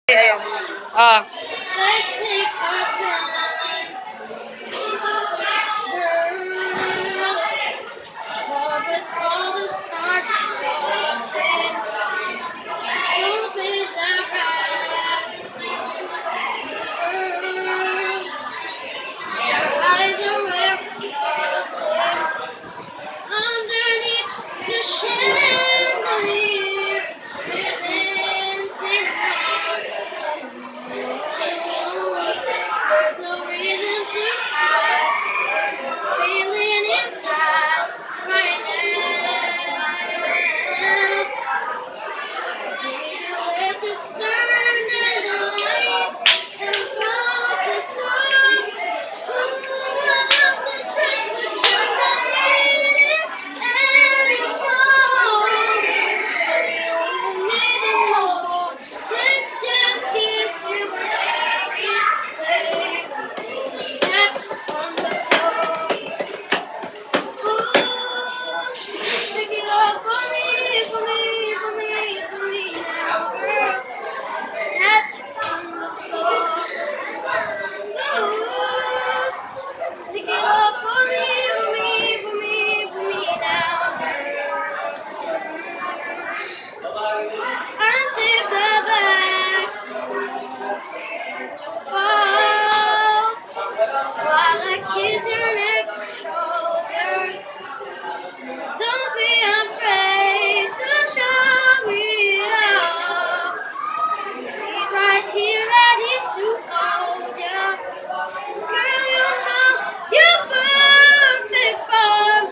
Ayun. Ah. Let's take our time. Harvest all the stars watching. Hope is our path. Our eyes are where we lost them. Underneath the chandelier, we're dancing on. There's no reason to hide. Feeling inside right now. Let's just turn the light and close the door. Ooh, I love the dress, but you won't need it anymore. You won't need it no more. Let's just kiss and make it play. Snatch on the floor. Ooh, take it off for me, for me, for me, for me now, girl. Snatch on the floor. Ooh, take it off for me, for me, for me, for me now, girl. Unzip the back, fall, while I kiss your neck and shoulders. Don't be afraid to show it off. Be right here ready to hold ya. Girl, you know you're perfect form.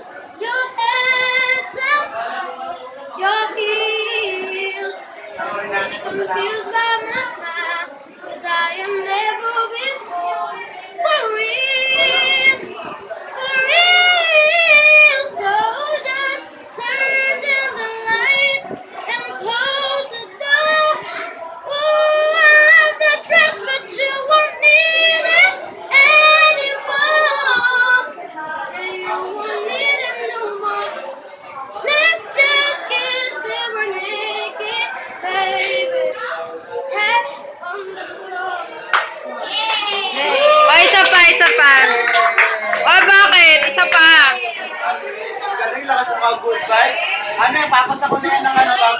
Your head's out, your heels. Don't be confused by my smile, 'cause I am never before. For real, for real. So just turn down the light and close the door. Ooh, I love that dress, but you won't need it anymore. And you won't need it no more. Let's just kiss till we're naked, baby. Touch on the floor. O, isa pa, isa pa. O, bakit? Isa pa. Galing lakas ng mga good vibes. Ano yung papasa ko na yan ng ano ba?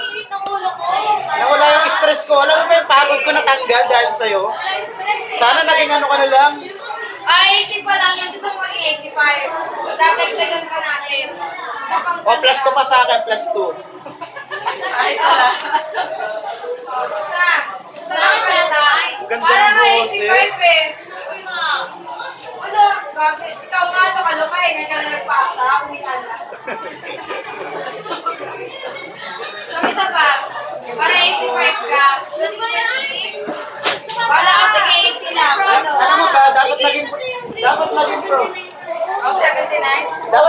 Nawala yung stress ko. Alam mo ba yung pagod ko natanggal dahil sa'yo? Sana naging ano ka na lang. Ay, 80 pa lang yan. Gusto mo maging 85. Dadagdagan pa natin. Sa pang O, plus 2 pa sa akin, plus 2. Ay, pala. Sa ganda. Ang ganda ng boses. 85 eh. Ano? Ikaw nga ito kaluma eh. Ngayon ka na nagpasa. Uwian na. So, isa pa. Para 85 ka. Wala ka sa 80 lang. Ano? Alam mo ba, dapat maging pro. Oh, 79? Dapat